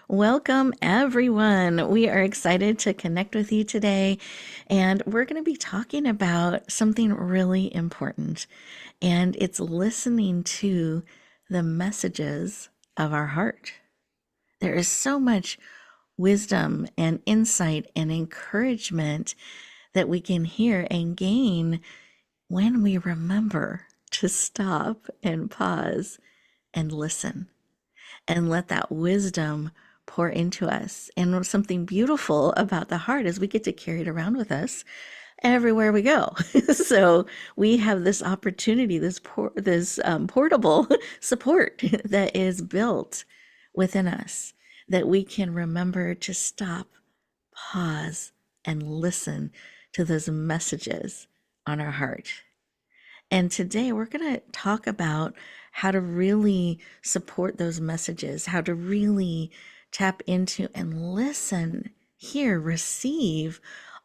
Welcome, everyone. We are excited to connect with you today, and we're going to be talking about something really important, and it's listening to the messages of our heart. There is so much wisdom and insight and encouragement that we can hear and gain when we remember to stop and pause and listen and let that wisdom pour into us. And something beautiful about the heart is we get to carry it around with us everywhere we go. So we have this opportunity, this portable support that is built within us, that we can remember to stop, pause, and listen to those messages on our heart. And today we're going to talk about how to really support those messages, how to really tap into and listen, hear, receive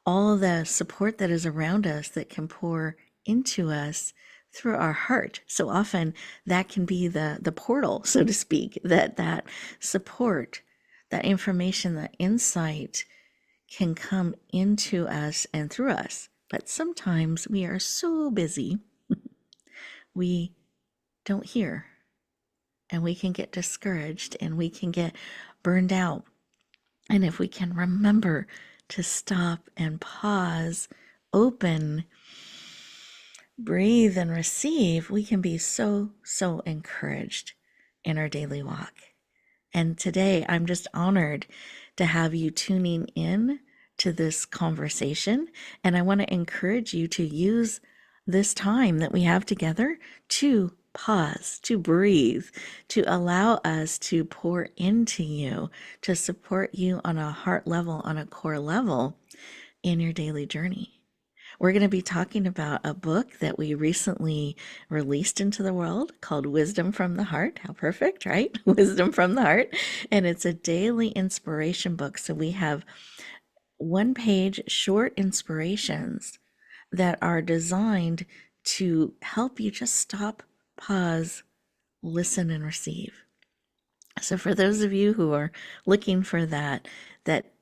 all the support that is around us that can pour into us through our heart. So often that can be the portal, so to speak, that support, that information, that insight can come into us and through us. But sometimes we are so busy we don't hear, and we can get discouraged and we can get burned out. And if we can remember to stop and pause, open, breathe, and receive, we can be so encouraged in our daily walk. And today I'm just honored to have you tuning in to this conversation. And I want to encourage you to use this time that we have together to pause, to breathe, to allow us to pour into you, to support you on a heart level, on a core level in your daily journey. We're going to be talking about a book that we recently released into the world called Wisdom from the Heart. How perfect, right? Wisdom from the Heart. And it's a daily inspiration book. So we have one-page short inspirations that are designed to help you just stop, pause, listen, and receive. So for those of you who are looking for that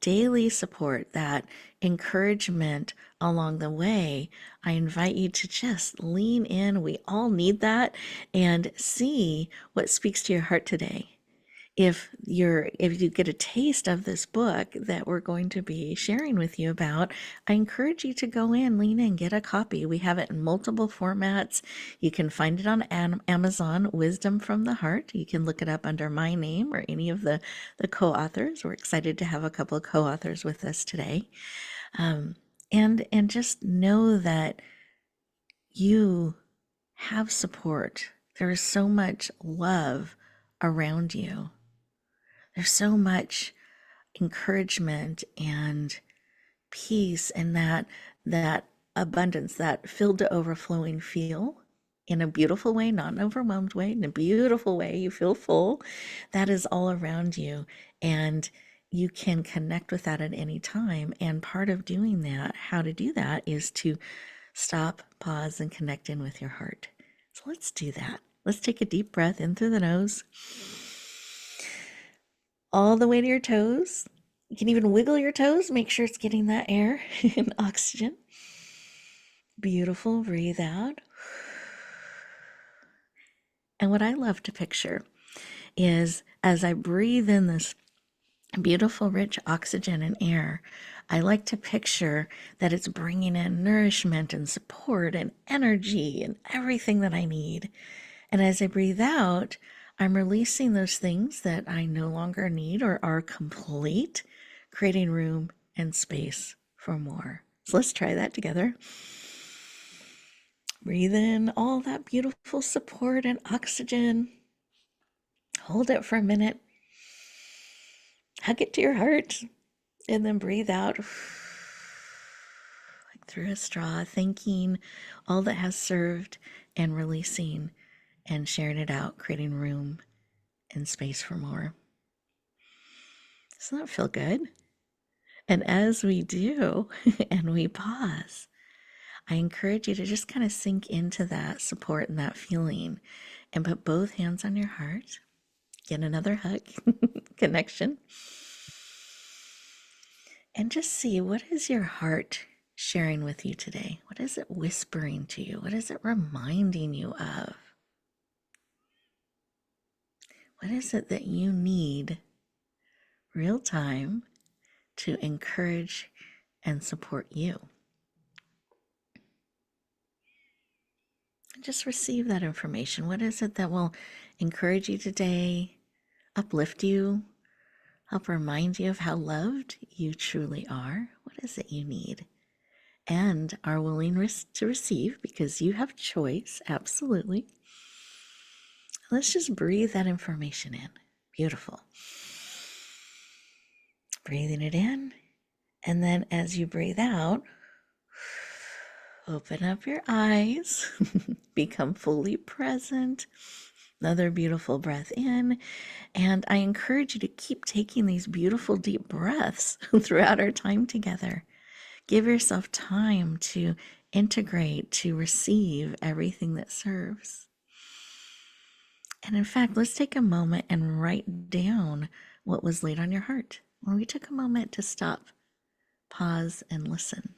daily support, that encouragement along the way, I invite you to just lean in. We all need that, and see what speaks to your heart today. If you get a taste of this book that we're going to be sharing with you about, I encourage you to go in, lean in, get a copy. We have it in multiple formats. You can find it on Amazon, Wisdom from the Heart. You can look it up under my name or any of the co-authors. We're excited to have a couple of co-authors with us today. And just know that you have support. There is so much love around you. There's so much encouragement and peace and that abundance, that filled to overflowing feel in a beautiful way, not an overwhelmed way, in a beautiful way. You feel full. That is all around you. And you can connect with that at any time. And part of doing that, how to do that, is to stop, pause, and connect in with your heart. So let's do that. Let's take a deep breath in through the nose, all the way to your toes. You can even wiggle your toes, make sure it's getting that air and oxygen. Beautiful. Breathe out. And what I love to picture is as I breathe in this beautiful, rich oxygen and air, I like to picture that it's bringing in nourishment and support and energy and everything that I need. And as I breathe out, I'm releasing those things that I no longer need or are complete, creating room and space for more. So let's try that together. Breathe in all that beautiful support and oxygen. Hold it for a minute. Hug it to your heart. And then breathe out like through a straw, thanking all that has served and releasing and sharing it out, creating room and space for more. Doesn't that feel good? And as we do and we pause, I encourage you to just kind of sink into that support and that feeling and put both hands on your heart. Get another hug. connection. And just see, what is your heart sharing with you today? What is it whispering to you? What is it reminding you of? What is it that you need real time to encourage and support you? Just receive that information. What is it that will encourage you today, uplift you, help remind you of how loved you truly are? What is it you need? And are willing to receive, because you have choice, absolutely. Let's just breathe that information in. Beautiful. Breathing it in. And then as you breathe out, open up your eyes, become fully present. Another beautiful breath in. And I encourage you to keep taking these beautiful deep breaths throughout our time together. Give yourself time to integrate, to receive everything that serves. And in fact, let's take a moment and write down what was laid on your heart when we took a moment to stop, pause, and listen.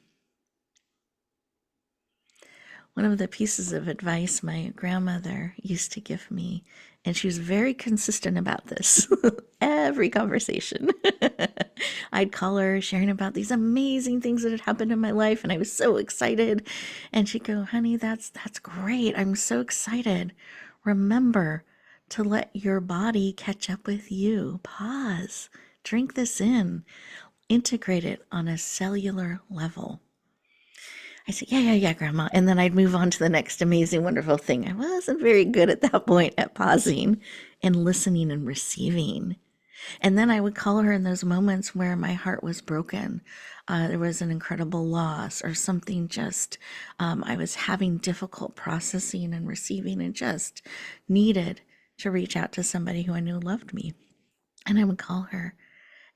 One of the pieces of advice my grandmother used to give me, and she was very consistent about this, every conversation. I'd call her sharing about these amazing things that had happened in my life, and I was so excited. And she'd go, honey, that's great. I'm so excited. Remember to let your body catch up with you. Pause, drink this in, integrate it on a cellular level. I said, yeah, Grandma. And then I'd move on to the next amazing, wonderful thing. I wasn't very good at that point at pausing and listening and receiving. And then I would call her in those moments where my heart was broken. There was an incredible loss or something just, I was having difficult processing and receiving and just needed to reach out to somebody who I knew loved me. And I would call her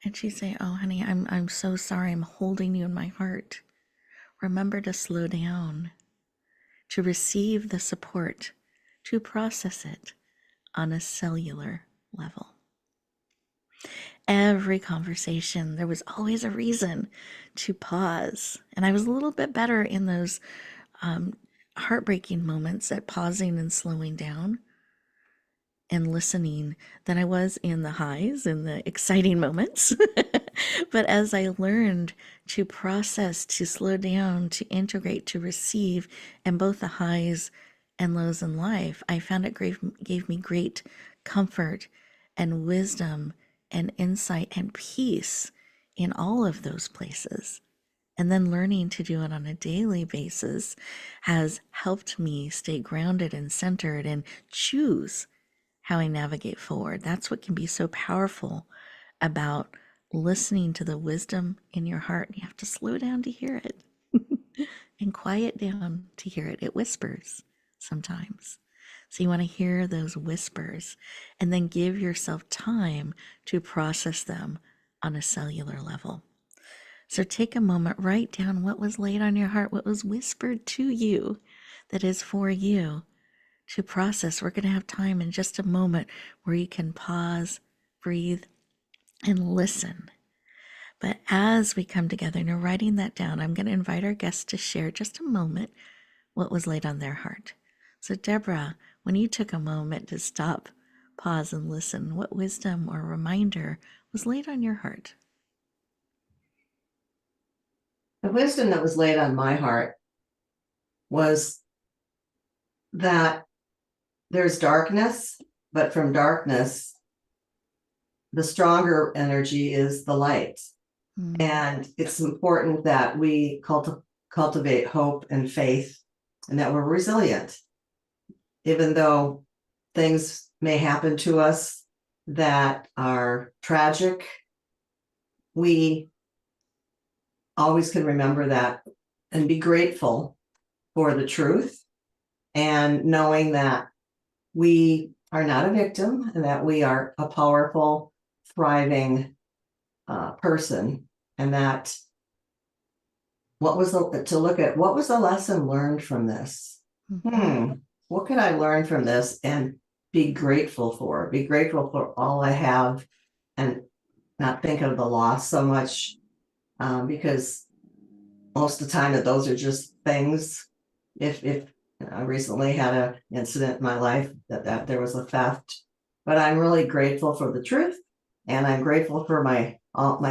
and she'd say, oh, honey, I'm so sorry. I'm holding you in my heart. Remember to slow down, to receive the support, to process it on a cellular level. Every conversation, there was always a reason to pause. And I was a little bit better in those heartbreaking moments at pausing and slowing down and listening than I was in the highs and the exciting moments. But as I learned to process, to slow down, to integrate, to receive, and both the highs and lows in life, I found it gave me great comfort and wisdom and insight and peace in all of those places. And then learning to do it on a daily basis has helped me stay grounded and centered and choose how I navigate forward. That's what can be so powerful about listening to the wisdom in your heart. You have to slow down to hear it and quiet down to hear it. It whispers sometimes. So you want to hear those whispers and then give yourself time to process them on a cellular level. So take a moment, write down what was laid on your heart, what was whispered to you that is for you to process. We're going to have time in just a moment where you can pause, breathe, and listen. But as we come together and you're writing that down, I'm going to invite our guests to share just a moment what was laid on their heart. So Deborah, when you took a moment to stop, pause, and listen, what wisdom or reminder was laid on your heart? The wisdom that was laid on my heart was that there's darkness, but from darkness, the stronger energy is the light. And it's important that we cultivate hope and faith and that we're resilient. Even though things may happen to us that are tragic, we always can remember that and be grateful for the truth and knowing that we are not a victim and that we are a powerful, thriving person, and that what was the lesson learned from this? What can I learn from this and be grateful for? Be grateful for all I have and not think of the loss so much, because most of the time that those are just things. If I recently had an incident in my life that there was a theft, but I'm really grateful for the truth, and I'm grateful for my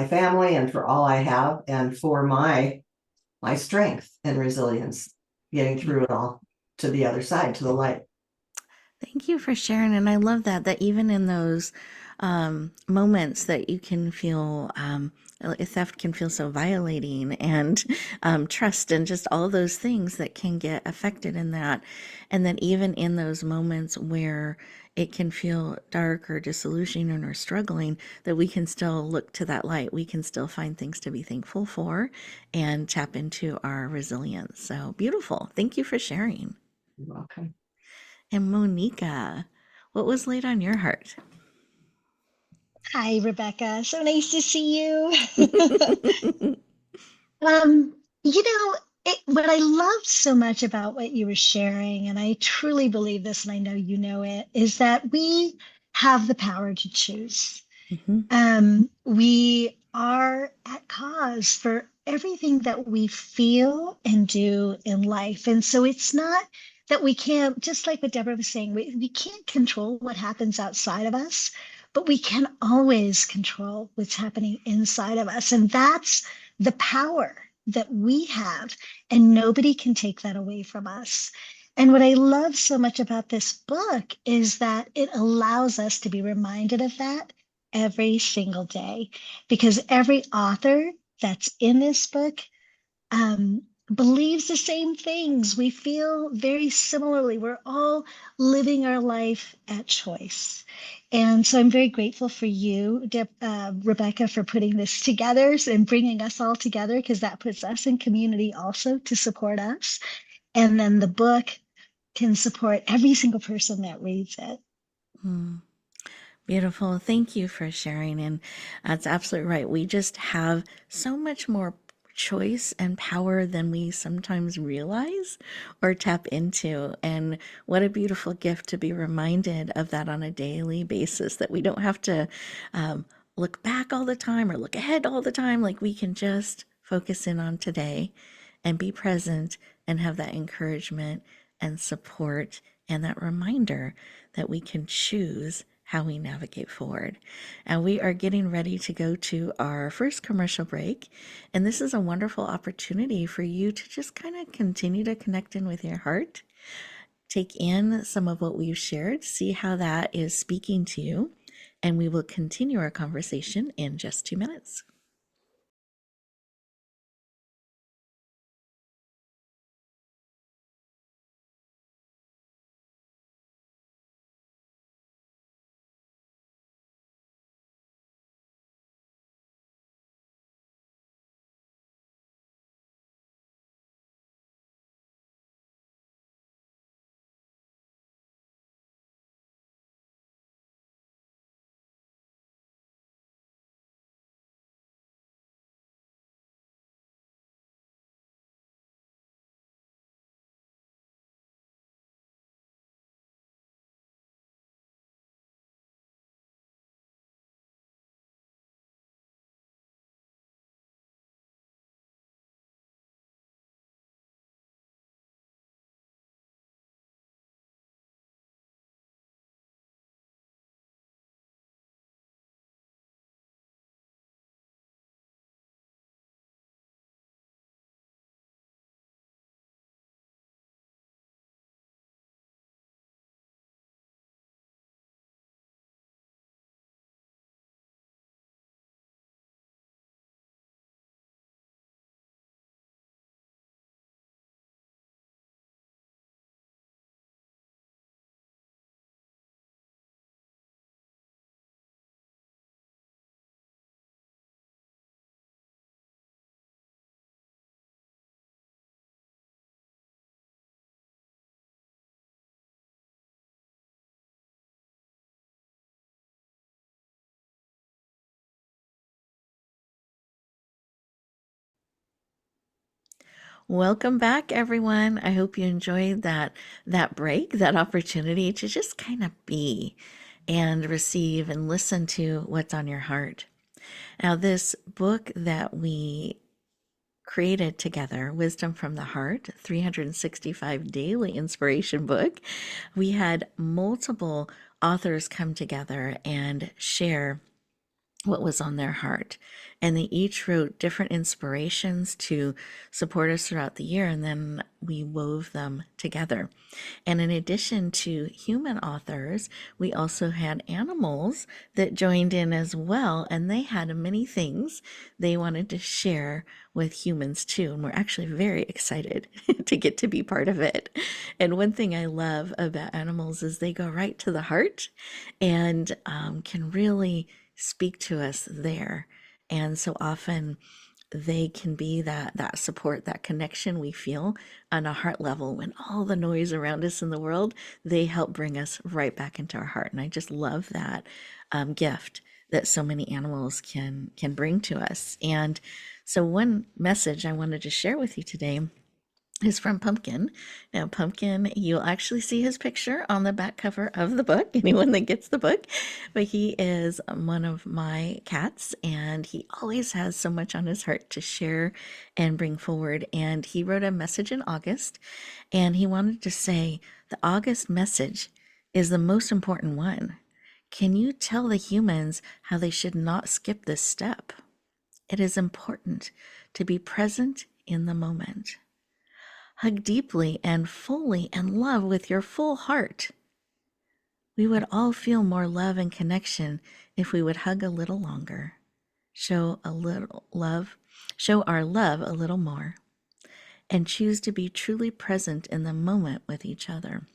family and for all I have, and for my strength and resilience getting through it all to the other side, to the light. Thank you for sharing. And I love that even in those moments that you can feel, theft can feel so violating, and trust, and just all those things that can get affected in that. And that even in those moments where it can feel dark or disillusioning or struggling, that we can still look to that light. We can still find things to be thankful for and tap into our resilience. So beautiful. Thank you for sharing. You're welcome. And Moneeka, what was laid on your heart? Hi, Rebecca. So nice to see you. Um, what I love so much about what you were sharing, and I truly believe this, and I know you know it, is that we have the power to choose. Mhm. We are at cause for everything that we feel and do in life. And so it's not that we can't, just like what Deborah was saying, we can't control what happens outside of us, but we can always control what's happening inside of us. And that's the power that we have, and nobody can take that away from us. And what I love so much about this book is that it allows us to be reminded of that every single day, because every author that's in this book um, believes the same things. We feel very similarly. We're all living our life at choice. And so I'm very grateful for you, Rebecca, for putting this together and bringing us all together, because that puts us in community also to support us. And then the book can support every single person that reads it. Mm, beautiful. Thank you for sharing. And that's absolutely right. We just have so much more choice and power than we sometimes realize or tap into. And what a beautiful gift to be reminded of that on a daily basis, that we don't have to um, look back all the time or look ahead all the time. Like, we can just focus in on today and be present and have that encouragement and support and that reminder that we can choose how we navigate forward. And we are getting ready to go to our first commercial break. And this is a wonderful opportunity for you to just kind of continue to connect in with your heart, take in some of what we've shared, see how that is speaking to you. And we will continue our conversation in just 2 minutes. Welcome back, everyone. I hope you enjoyed that break, that opportunity to just kind of be and receive and listen to what's on your heart. Now, this book that we created together, Wisdom from the Heart, 365 daily inspiration book, we had multiple authors come together and share what was on their heart. And they each wrote different inspirations to support us throughout the year, and then we wove them together. And in addition to human authors, we also had animals that joined in as well, and they had many things they wanted to share with humans too. And we're actually very excited to get to be part of it. And one thing I love about animals is they go right to the heart and can really speak to us there. And so often they can be that support, that connection we feel on a heart level when all the noise around us in the world, they help bring us right back into our heart. And I just love that gift that so many animals can bring to us. And so one message I wanted to share with you today is from Pumpkin. Now, Pumpkin, you'll actually see his picture on the back cover of the book, anyone that gets the book. But he is one of my cats, and he always has so much on his heart to share and bring forward. And he wrote a message in August, and he wanted to say the August message is the most important one. Can you tell the humans how they should not skip this step? It is important to be present in the moment. Hug deeply and fully and love with your full heart. We would all feel more love and connection if we would hug a little longer, show a little love, show our love a little more, and choose to be truly present in the moment with each other.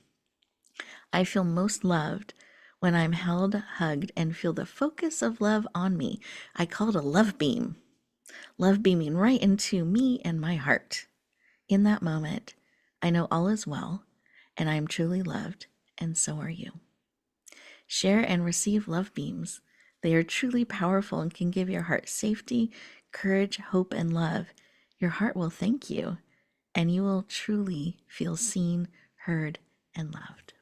I feel most loved when I'm held, hugged, and feel the focus of love on me. I call it a love beam, love beaming right into me and my heart. In that moment, I know all is well, and I am truly loved, and so are you. Share and receive love beams. They are truly powerful and can give your heart safety, courage, hope, and love. Your heart will thank you, and you will truly feel seen, heard, and loved.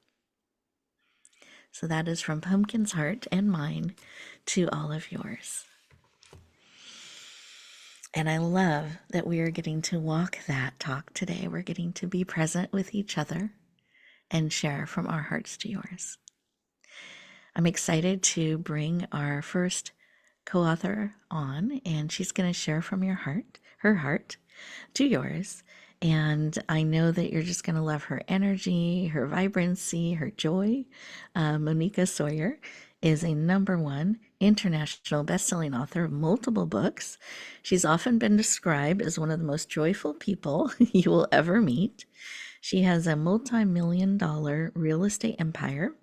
So that is from Pumpkin's heart and mine to all of yours. And I love that we are getting to walk that talk today. We're getting to be present with each other and share from our hearts to yours. I'm excited to bring our first co-author on, and she's going to share from her heart to yours. And I know that you're just going to love her energy, her vibrancy, her joy. Moneeka Sawyer is a #1 international best-selling author of multiple books. She's often been described as one of the most joyful people you will ever meet. She has a multi-million-dollar real estate empire,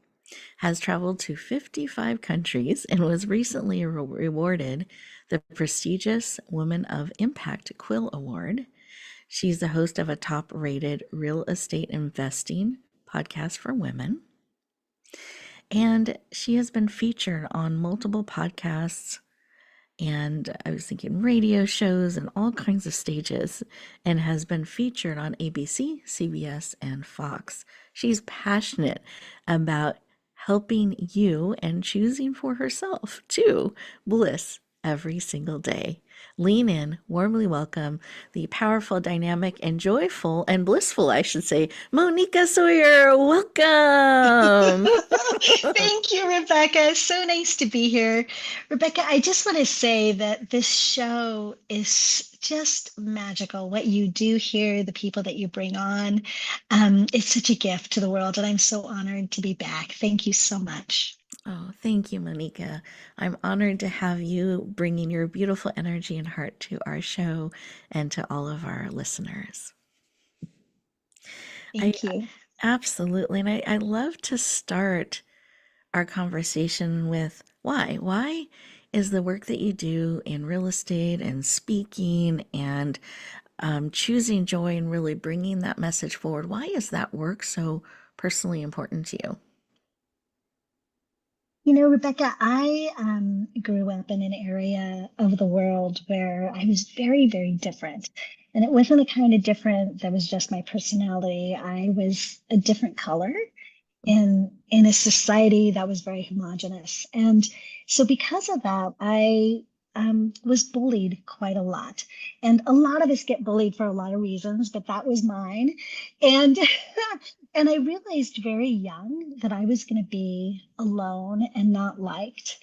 has traveled to 55 countries, and was recently rewarded the prestigious Woman of Impact Quill Award. She's the host of a top-rated real estate investing podcast for women. And she has been featured on multiple podcasts, and I was thinking radio shows and all kinds of stages, and has been featured on ABC, CBS, and Fox. She's passionate about helping you and choosing for herself too bliss every single day. Lean in, warmly welcome the powerful, dynamic, and joyful and blissful, I should say, Moneeka Sawyer. Welcome. Thank you, Rebecca. So nice to be here. Rebecca, I just want to say that this show is just magical. What you do here, the people that you bring on, it's such a gift to the world, and I'm so honored to be back. Thank you so much. Oh, thank you, Moneeka. I'm honored to have you bringing your beautiful energy and heart to our show and to all of our listeners. I Thank you. absolutely, and I love to start our conversation with why. Why is the work that you do in real estate and speaking and choosing joy and really bringing that message forward? Why is that work so personally important to you? You know, Rebecca, I grew up in an area of the world where I was very, very different. And it wasn't a kind of different that was just my personality. I was a different color. in a society that was very homogenous. And so because of that, I was bullied quite a lot. And a lot of us get bullied for a lot of reasons, but that was mine. And and I realized very young that I was going to be alone and not liked.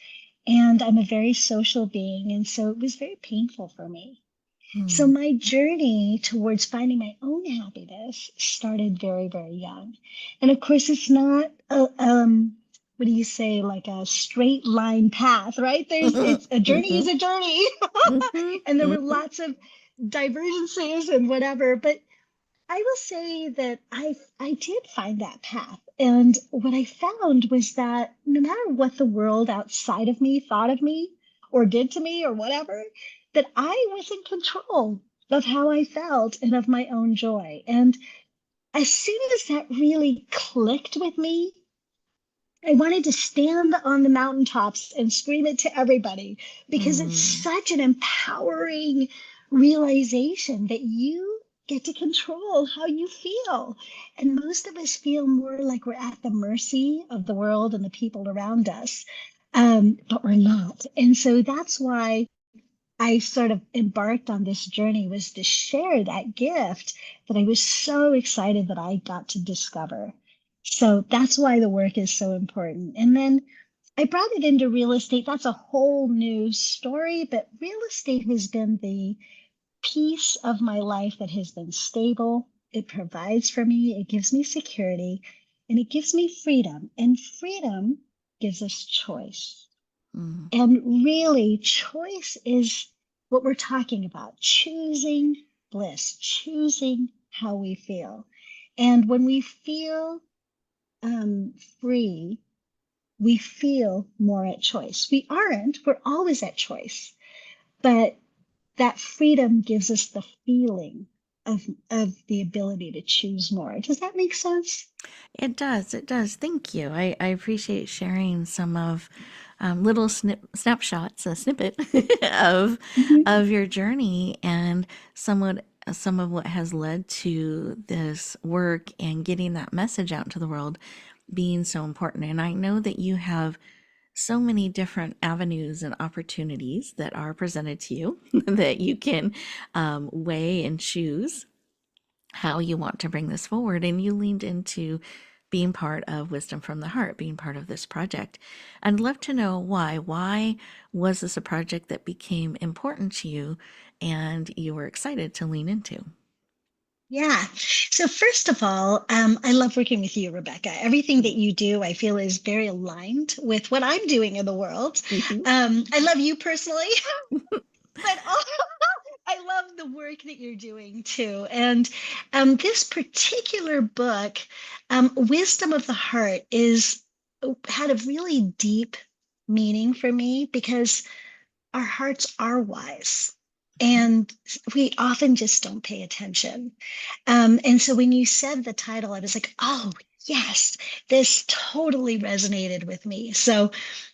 And I'm a very social being, and so it was very painful for me. So Mm, my journey towards finding my own happiness started very, very young. And of course, it's not what do you say, like a straight line path, right? It's a journey is mhm, a journey. mhm, And there were mhm, lots of divergences and whatever. But I will say that I did find that path. And what I found was that no matter what the world outside of me thought of me or did to me or whatever, that I was in control of how I felt and of my own joy. And as soon as that really clicked with me, I wanted to stand on the mountaintops and scream it to everybody because it's mm, such an empowering realization that you get to control how you feel. And most of us feel more like we're at the mercy of the world and the people around us, but we're not. And so that's why I sort of embarked on this journey, was to share that gift that I was so excited that I got to discover. So that's why the work is so important. And then I brought it into real estate. That's a whole new story, but real estate has been the piece of my life that has been stable. It provides for me, it gives me security, and it gives me freedom. And freedom gives us choice. mm, And really, choice is what we're talking about, choosing bliss, choosing how we feel. And when we feel free, we feel more at choice. We aren't, we're always at choice, but that freedom gives us the feeling of the ability to choose more. Does that make sense? It does. It does. Thank you. I appreciate sharing some of little snapshots, a snippet of Mhm. of your journey and somewhat some of what has led to this work and getting that message out to the world being so important. And I know that you have so many different avenues and opportunities that are presented to you that you can weigh and choose how you want to bring this forward. And you leaned into being part of Wisdom from the Heart, being part of this project. I'd love to know why. Why was this a project that became important to you and you were excited to lean into? Yeah. So first of all, I love working with you, Rebecca. Everything that you do, I feel, is very aligned with what I'm doing in the world. Mhm. I love you personally, but I love the work that you're doing too. And this particular book, Wisdom of the Heart, is had a really deep meaning for me because our hearts are wise. And we often just don't pay attention. And so when you said the title, I was like, oh, yes, this totally resonated with me. So,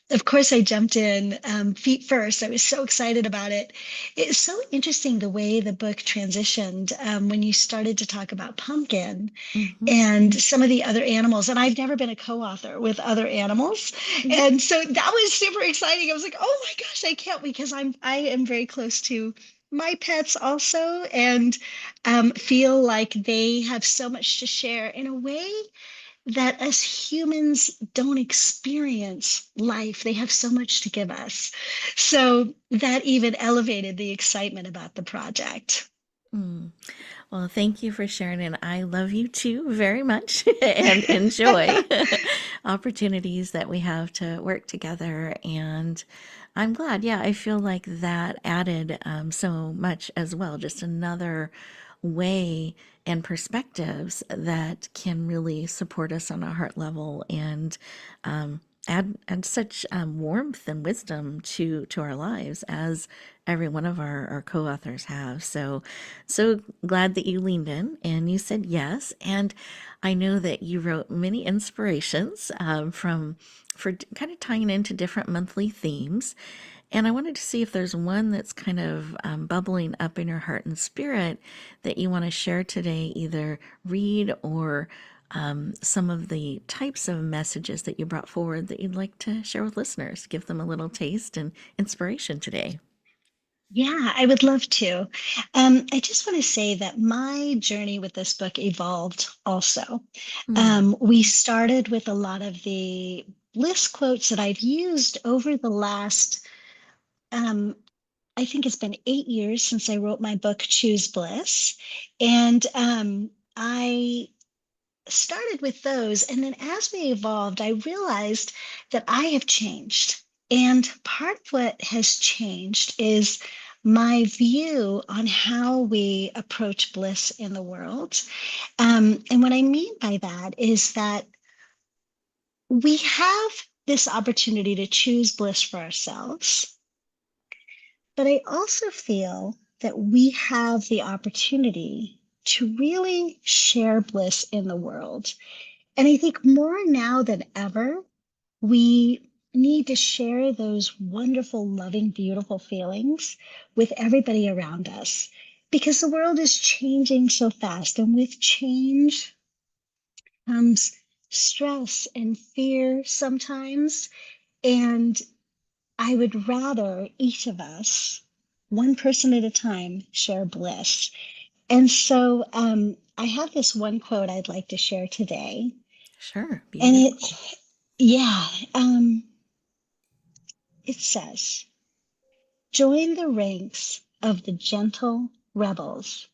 of course, I jumped in feet first. I was so excited about it. It's so interesting the way the book transitioned when you started to talk about pumpkin Mhm. and some of the other animals. And I've never been a co-author with other animals. Mhm. And so that was super exciting. I was like, oh my gosh, I can't, because I am very close to my pets also, and feel like they have so much to share in a way that us humans don't experience life. They have so much to give us. So that even elevated the excitement about the project. Mm. Well, thank you for sharing, and I love you too very much and enjoy opportunities that we have to work together. And I'm glad, yeah, I feel like that added so much as well. Just another way and perspectives that can really support us on a heart level and add such warmth and wisdom to our lives as every one of our co-authors have. So glad that you leaned in and you said yes. And I know that you wrote many inspirations for kind of tying into different monthly themes. And I wanted to see if there's one that's kind of bubbling up in your heart and spirit that you want to share today, either read or some of the types of messages that you brought forward that you'd like to share with listeners, give them a little taste and inspiration today. Yeah, I would love to. I just want to say that my journey with this book evolved also. Mm, We started with a lot of the bliss quotes that I've used over the last, um, I think it's been 8 years since I wrote my book, Choose Bliss. And I started with those. And then as we evolved, I realized that I have changed. And part of what has changed is my view on how we approach bliss in the world. And what I mean by that is that we have this opportunity to choose bliss for ourselves. But I also feel that we have the opportunity to really share bliss in the world. And I think more now than ever, we need to share those wonderful, loving, beautiful feelings with everybody around us because the world is changing so fast. And with change comes stress and fear sometimes. And I would rather each of us, one person at a time, share bliss. And so I have this one quote I'd like to share today. sure, And beautiful. yeah, it says, join the ranks of the gentle rebels,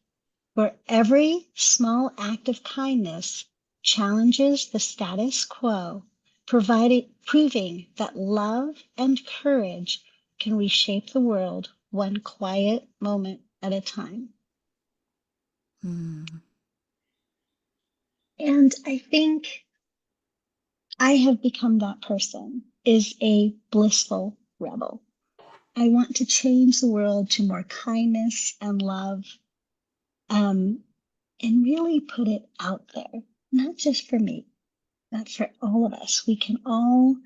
where every small act of kindness challenges the status quo, proving that love and courage can reshape the world one quiet moment at a time. Mm, And I think I have become that person, is a blissful rebel. I want to change the world to more kindness and love, um, and really put it out there, not just for me, but for all of us. We can all,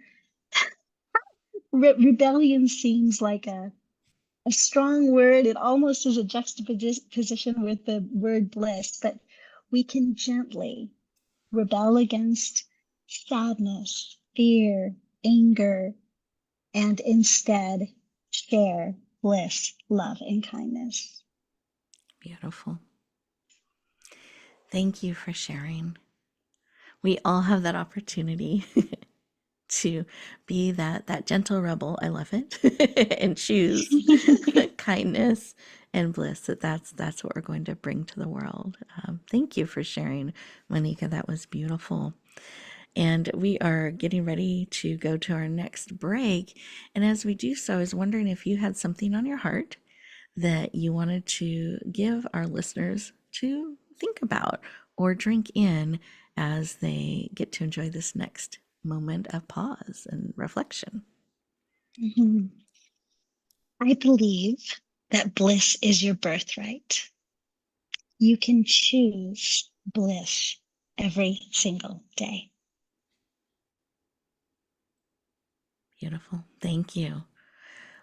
rebellion seems like a strong word. It almost is a juxtaposition with the word bliss, but we can gently rebel against sadness, fear, anger, and instead share bliss, love, and kindness. beautiful. Thank you for sharing. We all have that opportunity to be that gentle rebel. I love it, and choose kindness and bliss. That's what we're going to bring to the world. Thank you for sharing, Moneeka. That was beautiful. And we are getting ready to go to our next break. And as we do so, I was wondering if you had something on your heart that you wanted to give our listeners to think about or drink in as they get to enjoy this next moment of pause and reflection. Mhm. I believe that bliss is your birthright. You can choose bliss every single day. Beautiful. Thank you.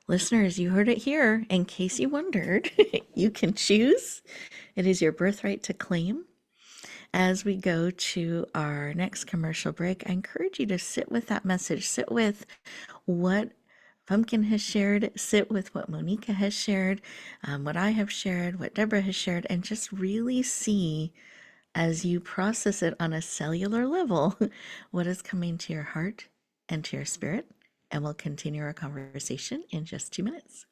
Listeners, you heard it here. In case you wondered, you can choose. It is your birthright to claim. As we go to our next commercial break, I encourage you to sit with that message, sit with what Pumpkin has shared, sit with what Moneeka has shared, what I have shared, what Deborah has shared, and just really see as you process it on a cellular level what is coming to your heart and to your spirit. And we'll continue our conversation in just 2 minutes.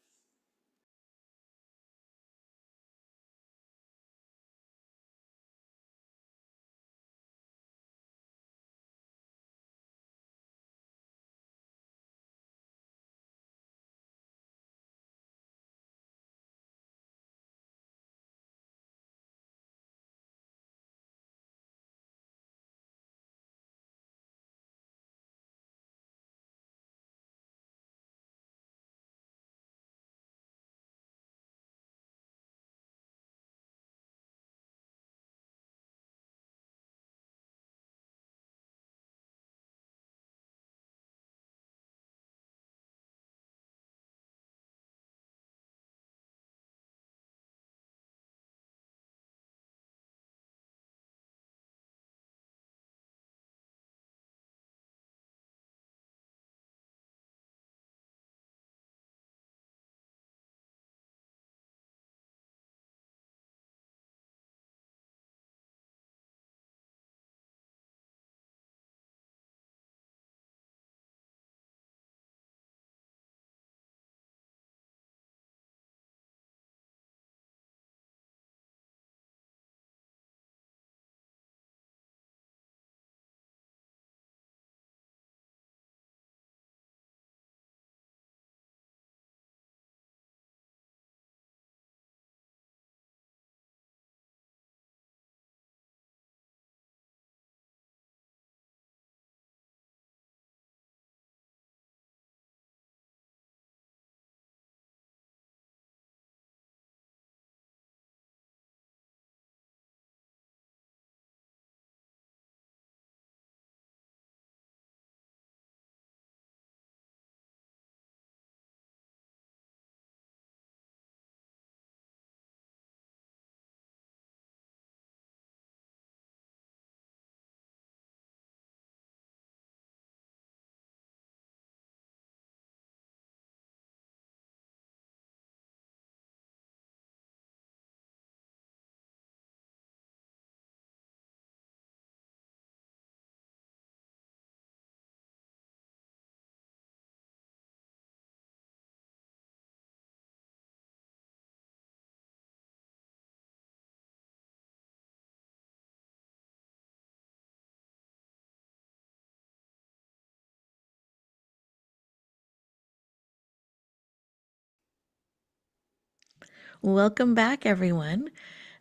Welcome back, everyone.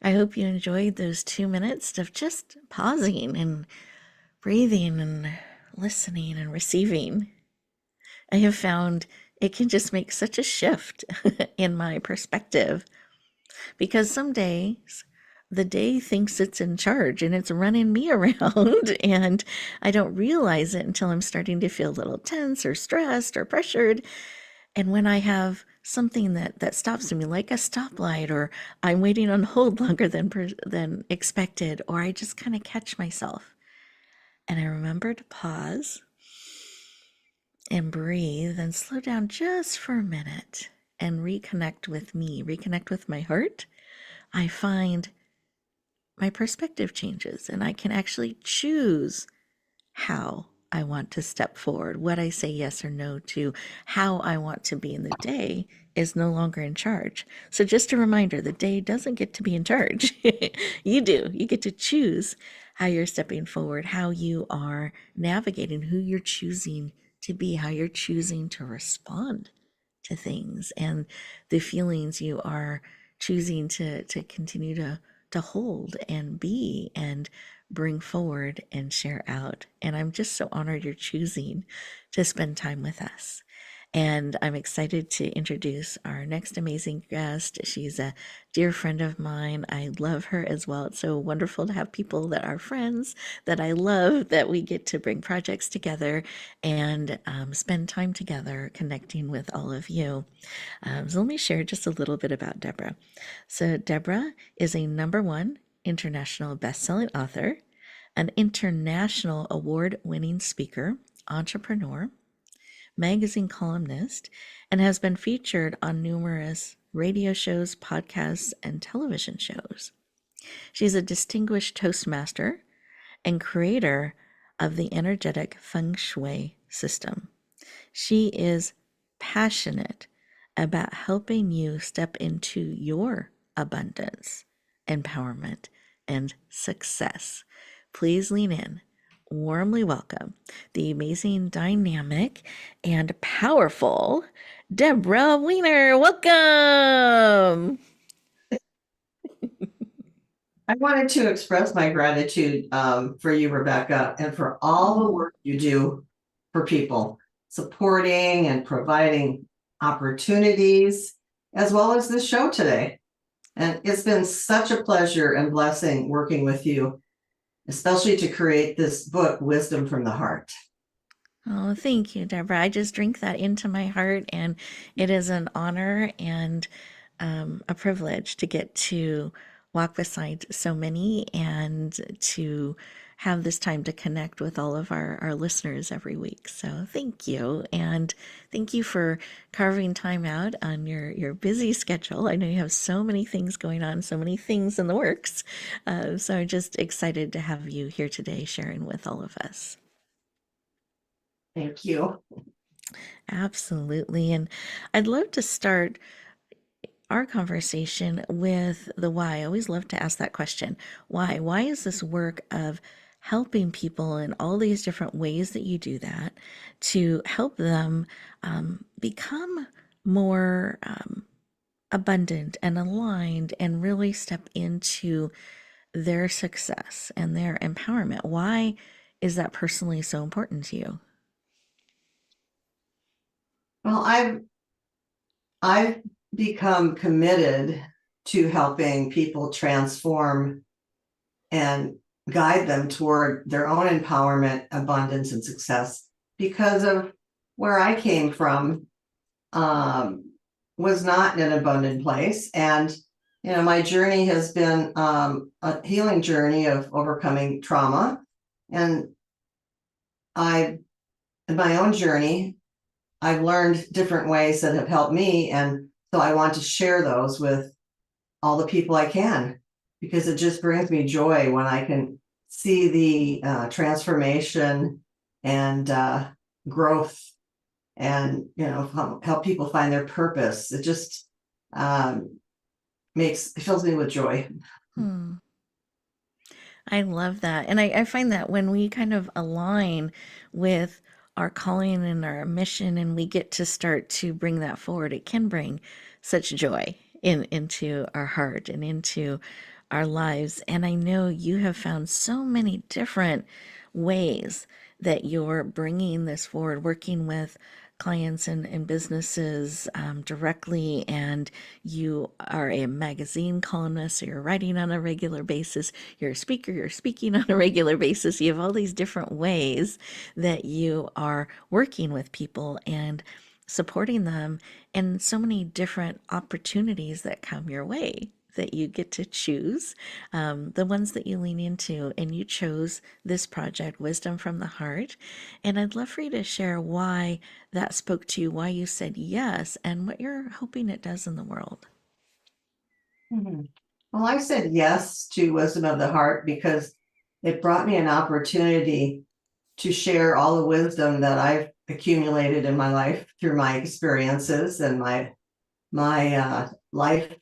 I hope you enjoyed those 2 minutes of just pausing and breathing and listening and receiving. I have found it can just make such a shift in my perspective because some days the day thinks it's in charge and it's running me around, and I don't realize it until I'm starting to feel a little tense or stressed or pressured. And when I have something that stops me, like a stoplight, or I'm waiting on hold longer than expected, or I just kind of catch myself and I remember to pause and breathe and slow down just for a minute and reconnect with me, reconnect with my heart, I find my perspective changes and I can actually choose how I want to step forward, what I say yes or no to, how I want to be in the day is no longer in charge. So, just a reminder, the day doesn't get to be in charge. You do. You get to choose how you're stepping forward, how you are navigating, who you're choosing to be, how you're choosing to respond to things, and the feelings you are choosing to continue to hold and be and bring forward and share out. And I'm just so honored you're choosing to spend time with us. And I'm excited to introduce our next amazing guest. She's a dear friend of mine. I love her as well. It's so wonderful to have people that are friends that I love, that we get to bring projects together and spend time together connecting with all of you. So let me share just a little bit about Deborah. So Deborah is a #1 international best-selling author, an international award-winning speaker, entrepreneur, magazine columnist, and has been featured on numerous radio shows, podcasts, and television shows. She's a distinguished Toastmaster and creator of the energetic feng shui system. She is passionate about helping you step into your abundance, empowerment, and success. Please lean in. Warmly welcome the amazing, dynamic, and powerful Deborah Wiener. Welcome. I wanted to express my gratitude for you, Rebecca, and for all the work you do for people, supporting and providing opportunities, as well as this show today. And it's been such a pleasure and blessing working with you, especially to create this book, Wisdom from the Heart. Oh, thank you, Deborah. I just drink that into my heart, and it is an honor and a privilege to get to walk beside so many and to have this time to connect with all of our listeners every week. So thank you. And thank you for carving time out on your busy schedule. I know you have so many things going on, so many things in the works. So I'm just excited to have you here today sharing with all of us. Thank you. Absolutely. And I'd love to start our conversation with the why. I always love to ask that question. Why? Why is this work of helping people in all these different ways that you do that to help them become more abundant and aligned and really step into their success and their empowerment? Why is that personally so important to you? Well, I've become committed to helping people transform and guide them toward their own empowerment, abundance, and success because of where I came from. Was not in an abundant place, and my journey has been a healing journey of overcoming trauma, and in my own journey, I've learned different ways that have helped me, and so I want to share those with all the people I can, because it just brings me joy when I can see the transformation and growth, and help people find their purpose. It just fills me with joy. Hmm. I love that. And I find that when we kind of align with our calling and our mission and we get to start to bring that forward, it can bring such joy. into our heart and into our lives. And I know you have found so many different ways that you're bringing this forward, working with clients and businesses directly, and you are a magazine columnist, so you're writing on a regular basis, you're a speaker, you're speaking on a regular basis. You have all these different ways that you are working with people and supporting them, and so many different opportunities that come your way that you get to choose the ones that you lean into. And you chose this project, Wisdom from the Heart. And I'd love for you to share why that spoke to you, why you said yes, and what you're hoping it does in the world. Mhm. Well, I said yes to Wisdom of the Heart because it brought me an opportunity to share all the wisdom that I've accumulated in my life through my experiences and my life,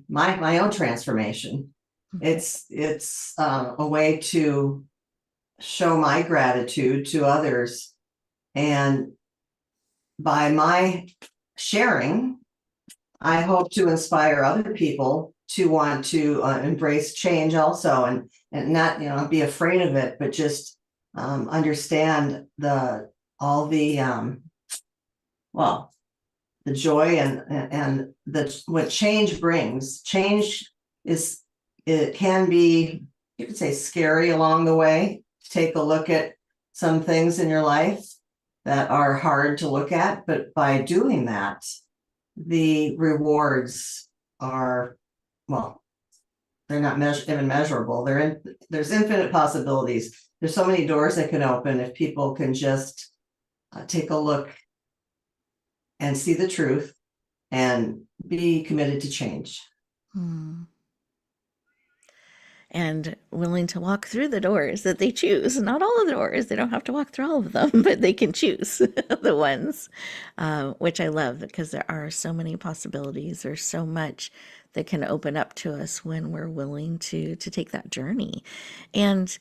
my own transformation. It's a way to show my gratitude to others, and by my sharing, I hope to inspire other people to want to embrace change also, and not be afraid of it, but just understand the all the well the joy and the what change brings. Change is, it can be, you could say, scary along the way. Take a look at some things in your life that are hard to look at, but by doing that, the rewards are, well, they're not even measurable. There's infinite possibilities. There's so many doors that can open if people can just take a look and see the truth and be committed to change. Hmm. And willing to walk through the doors that they choose. Not all of the doors, they don't have to walk through all of them, but they can choose the ones, which I love because there are so many possibilities. There's so much that can open up to us when we're willing to take that journey. And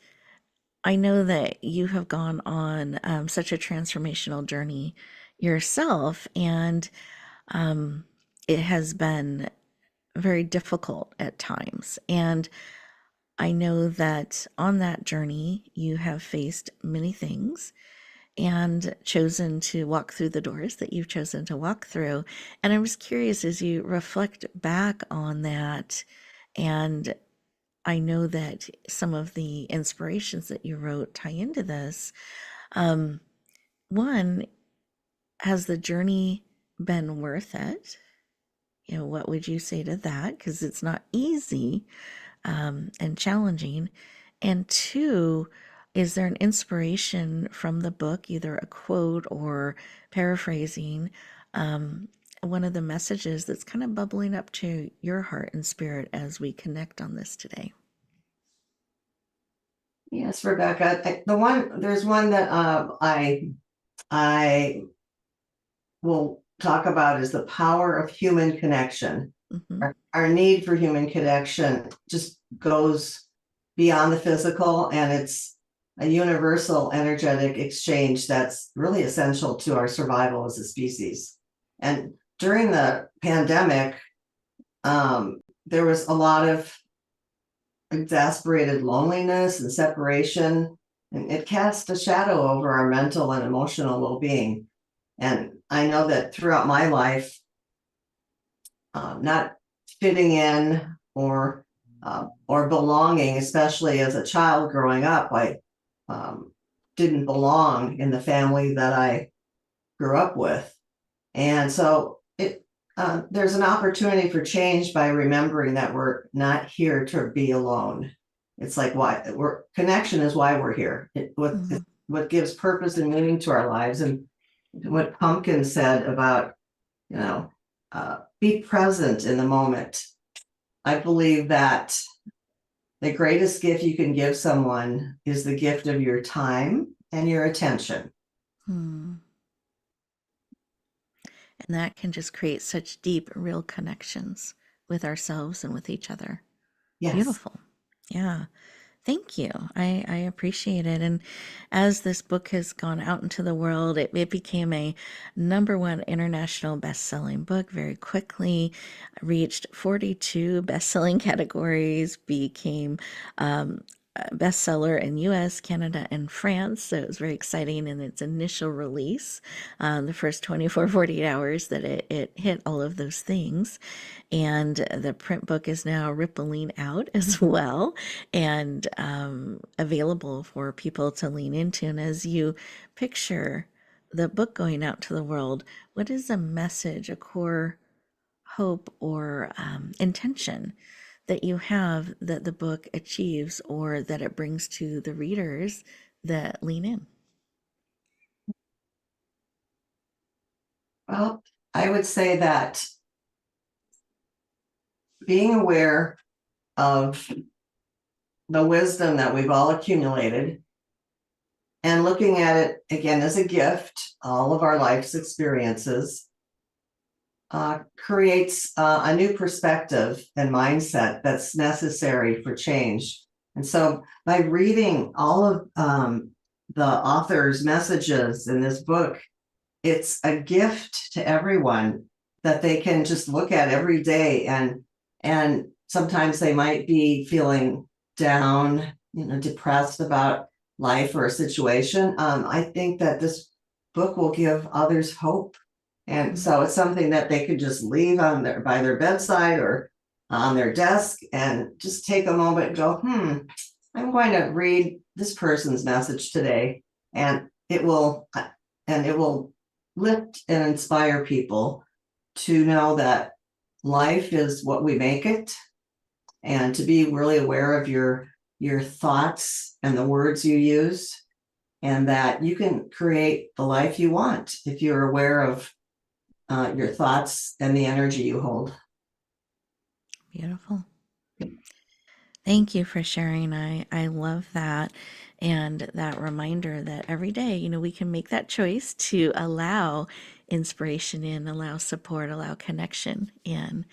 I know that you have gone on such a transformational journey yourself, and it has been very difficult at times. And I know that on that journey, you have faced many things and chosen to walk through the doors that you've chosen to walk through. And I was curious, as you reflect back on that, and I know that some of the inspirations that you wrote tie into this. One, has the journey been worth it? What would you say to that? Because it's not easy and challenging. And two, is there an inspiration from the book, either a quote or paraphrasing, one of the messages that's kind of bubbling up to your heart and spirit as we connect on this today? Yes, Rebecca. There's one that I will talk about, is the power of human connection. Mm-hmm. Our need for human connection just goes beyond the physical, and it's a universal energetic exchange that's really essential to our survival as a species. And during the pandemic, there was a lot of exasperated loneliness and separation, and it cast a shadow over our mental and emotional well-being. And I know that throughout my life, not fitting in or belonging, especially as a child growing up, I didn't belong in the family that I grew up with. And so there's an opportunity for change by remembering that we're not here to be alone. It's like connection is why we're here. What gives purpose and meaning to our lives. And what Pumpkin said about, be present in the moment. I believe that the greatest gift you can give someone is the gift of your time and your attention. And that can just create such deep, real connections with ourselves and with each other. Yes. Beautiful. Yeah. Thank you. I appreciate it. And as this book has gone out into the world, it became a number one international best-selling book very quickly, reached 42 best-selling categories, became a bestseller in US, Canada, and France. So it was very exciting in its initial release, the first 24, 48 hours that it hit all of those things. And the print book is now rippling out as well and available for people to lean into. And as you picture the book going out to the world, what is a message, a core hope, or intention that you have that the book achieves or that it brings to the readers that lean in? Well, I would say that being aware of the wisdom that we've all accumulated and looking at it again as a gift, all of our life's experiences, creates a new perspective and mindset that's necessary for change. And so by reading all of the author's messages in this book, it's a gift to everyone that they can just look at every day, and sometimes they might be feeling down, depressed about life or a situation. I think that this book will give others hope. And so it's something that they could just leave on by their bedside or on their desk and just take a moment and go, I'm going to read this person's message today. And it will lift and inspire people to know that life is what we make it, and to be really aware of your thoughts and the words you use, and that you can create the life you want if you're aware of your thoughts and the energy you hold. Beautiful. Thank you for sharing. I love that. And that reminder that every day, we can make that choice to allow inspiration in, allow support, allow connection in.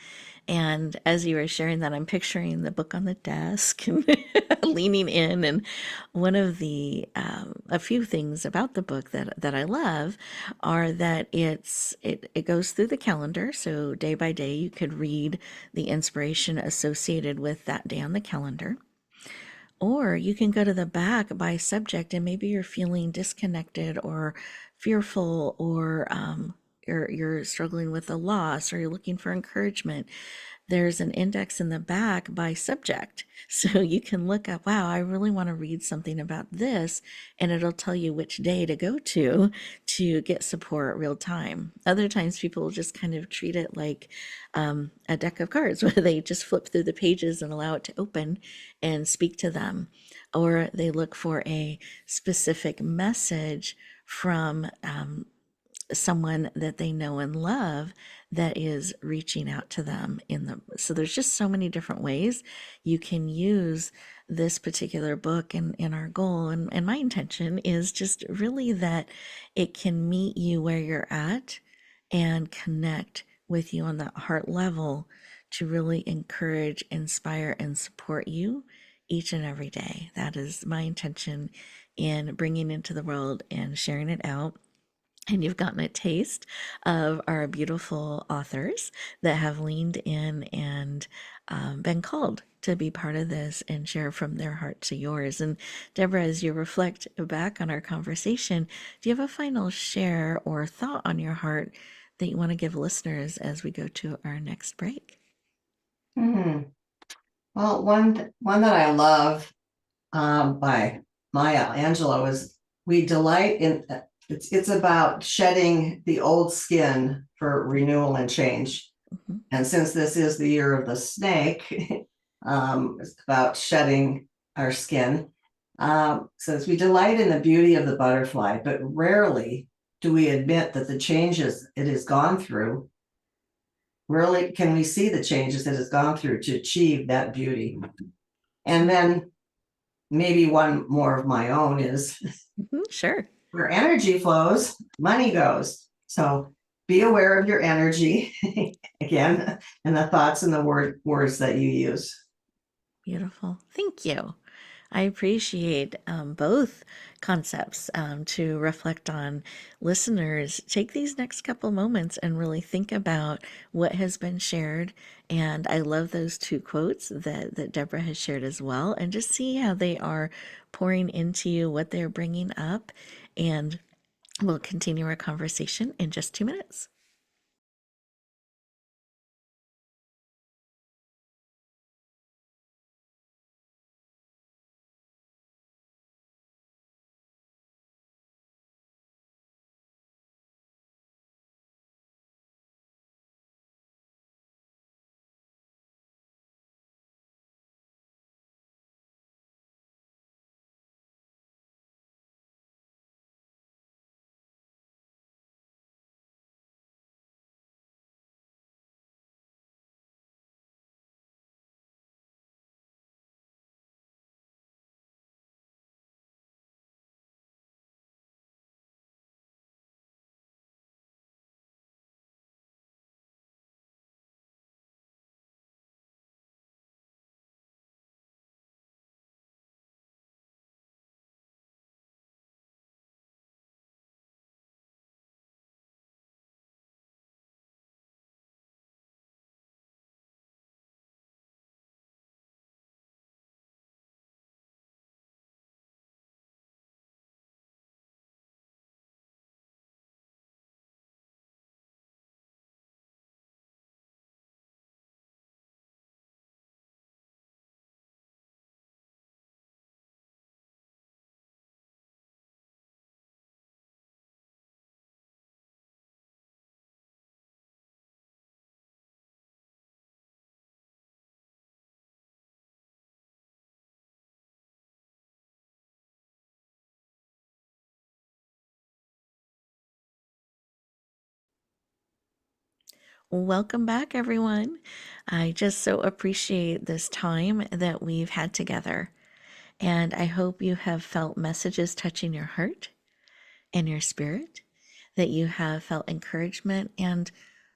And as you were sharing that, I'm picturing the book on the desk and leaning in. And one of a few things about the book that I love are that it goes through the calendar. So day by day, you could read the inspiration associated with that day on the calendar. Or you can go to the back by subject, and maybe you're feeling disconnected or fearful, or you're struggling with a loss, or you're looking for encouragement. There's an index in the back by subject. So you can look up, wow, I really want to read something about this, and it'll tell you which day to go to get support real time. Other times people will just kind of treat it like a deck of cards where they just flip through the pages and allow it to open and speak to them. Or they look for a specific message from someone that they know and love that is reaching out to them so there's just so many different ways you can use this particular book, and our goal and my intention is just really that it can meet you where you're at and connect with you on that heart level to really encourage, inspire, and support you each and every day. That is my intention in bringing into the world and sharing it out. And you've gotten a taste of our beautiful authors that have leaned in and been called to be part of this and share from their heart to yours. And Deborah, as you reflect back on our conversation, do you have a final share or thought on your heart that you want to give listeners as we go to our next break? Well, one that I love by Maya Angelou is "We delight in." It's about shedding the old skin for renewal and change. Mm-hmm. And since this is the year of the snake, it's about shedding our skin. Says we delight in the beauty of the butterfly, but rarely do we admit that the changes it has gone through. Rarely can we see the changes it has gone through to achieve that beauty. And then maybe one more of my own is sure. Where energy flows, money goes. So be aware of your energy again, and the thoughts and the words that you use. Beautiful. Thank you. I appreciate both concepts to reflect on. Listeners, take these next couple moments and really think about what has been shared. And I love those two quotes that Deborah has shared as well, and just see how they are pouring into you, what they're bringing up. And we'll continue our conversation in just 2 minutes. Welcome back, everyone. I just so appreciate this time that we've had together. And I hope you have felt messages touching your heart and your spirit, that you have felt encouragement and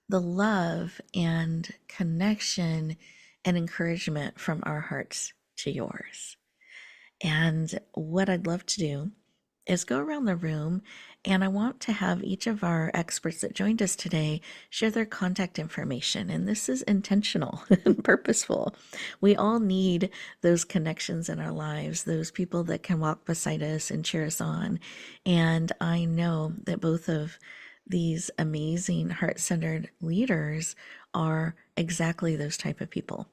the love and connection and encouragement from our hearts to yours. And what I'd love to do is go around the room, and I want to have each of our experts that joined us today share their contact information. And this is intentional and purposeful. We all need those connections in our lives, those people that can walk beside us and cheer us on. And I know that both of these amazing heart-centered leaders are exactly those type of people.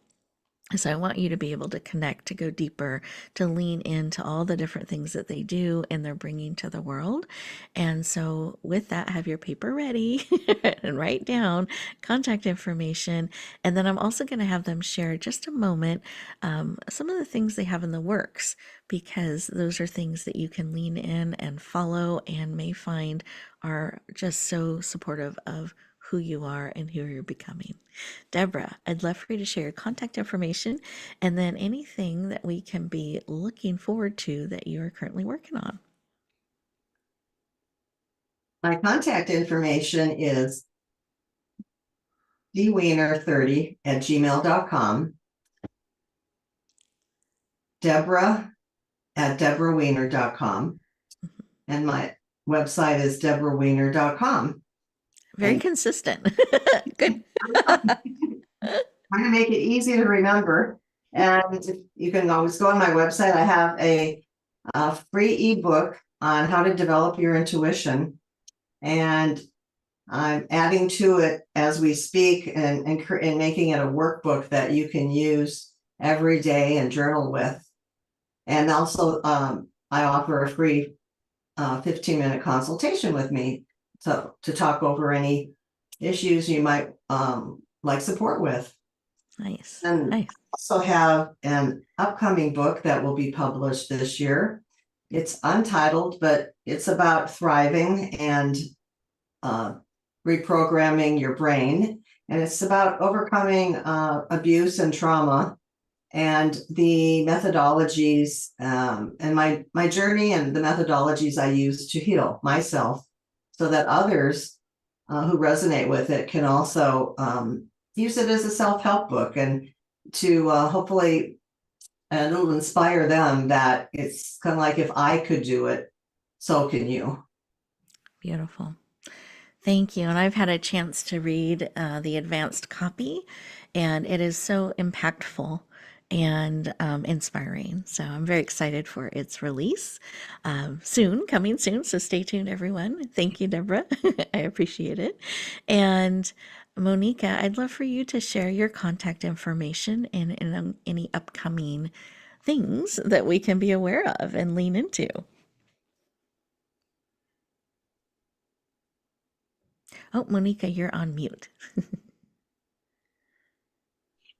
So I want you to be able to connect, to go deeper, to lean into all the different things that they do and they're bringing to the world. And so with that, have your paper ready and write down contact information. And then I'm also going to have them share just a moment some of the things they have in the works, because those are things that you can lean in and follow and may find are just so supportive of who you are and who you're becoming. Deborah, I'd love for you to share your contact information and then anything that we can be looking forward to that you are currently working on. My contact information is dwiener30@gmail.com, Deborah@deborahwiener.com, and my website is deborahwiener.com. Very consistent. Good. Trying to make it easy to remember. And you can always go on my website. I have a free ebook on how to develop your intuition. And I'm adding to it as we speak and making it a workbook that you can use every day and journal with. And also, I offer a free 15-minute consultation with me to talk over any issues you might like support with. Nice. And Nice. also have an upcoming book that will be published this year. It's untitled, but it's about thriving and reprogramming your brain. And it's about overcoming abuse and trauma and the methodologies and my journey and the methodologies I use to heal myself, so that others who resonate with it can also use it as a self-help book and to hopefully and it'll inspire them that it's kind of like, if I could do it, so can you. Beautiful. Thank you. And I've had a chance to read the advanced copy, and it is so impactful and inspiring. So I'm very excited for its release soon, coming soon. So stay tuned, everyone. Thank you, Deborah. I appreciate it. And Moneeka, I'd love for you to share your contact information and any upcoming things that we can be aware of and lean into. Oh, Moneeka, you're on mute.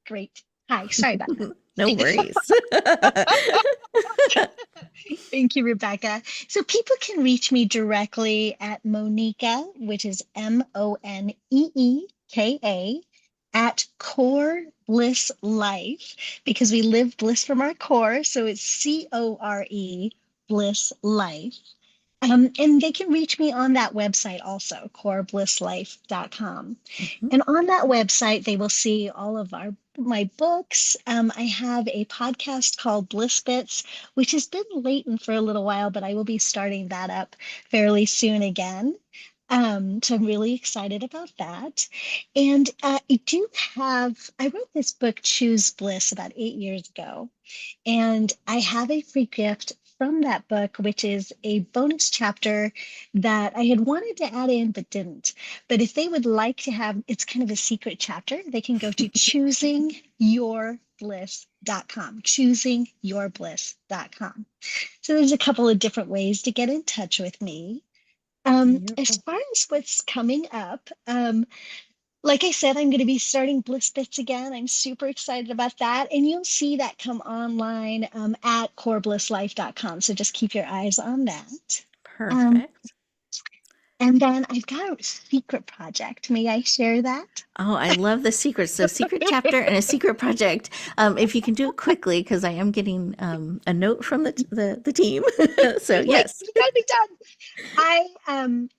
Great. Hi, sorry about No that. worries. Thank you, Rebecca. So people can reach me directly at Moneeka, which is Moneeka, at Core Bliss Life, because we live bliss from our core. So it's CORE Bliss Life. And they can reach me on that website also, coreblisslife.com. Mhm. And on that website, they will see all of my books. I have a podcast called Bliss Bits, which has been latent for a little while, but I will be starting that up fairly soon again. So I'm really excited about that. And I wrote this book, Choose Bliss, about 8 years ago. And I have a free gift from that book, which is a bonus chapter that I had wanted to add in but didn't. But if they would like to have, it's kind of a secret chapter, they can go to choosingyourbliss.com, choosingyourbliss.com. So there's a couple of different ways to get in touch with me. As Beautiful. far as what's coming up, like I said, I'm going to be starting Bliss Bits again. I'm super excited about that. And you'll see that come online at coreblisslife.com. So just keep your eyes on that. Um, Perfect. and then I've got a secret project. May I share that? Oh, I love the secrets. So, secret chapter and a secret project. If you can do it quickly, because I am getting a note from the team. So, Wait, yes. you gotta be done. I am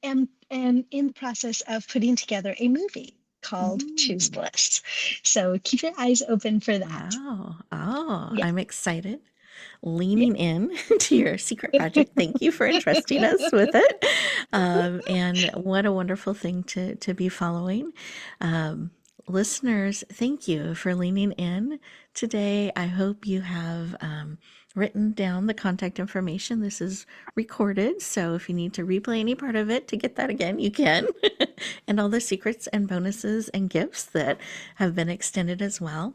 in the process of putting together a movie called Choose Mm, Bliss. So keep your eyes open for that. wow. Oh, Yeah. I'm excited. Yeah. Leaning in to your secret project. Thank you for entrusting us with it. And what a wonderful thing to be following. Um, Listeners, thank you for leaning in today. I hope you have written down the contact information. This is recorded, so if you need to replay any part of it to get that again, you can. And all the secrets and bonuses and gifts that have been extended as well.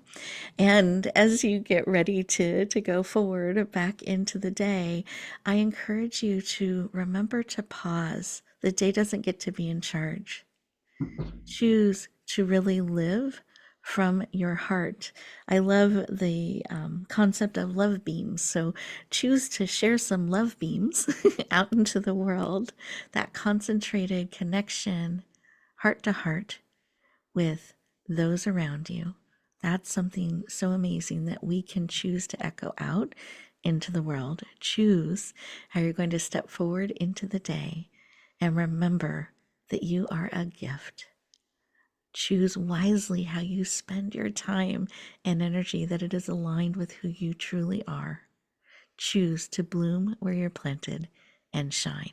And as you get ready to go forward back into the day, I encourage you to remember to pause. The day doesn't get to be in charge. Choose to really live from your heart. I love the concept of love beams. So choose to share some love beams out into the world, that concentrated connection, heart to heart, with those around you. That's something so amazing that we can choose to echo out into the world. Choose how you're going to step forward into the day and remember that you are a gift. Choose wisely how you spend your time and energy, that it is aligned with who you truly are. Choose to bloom where you're planted and shine.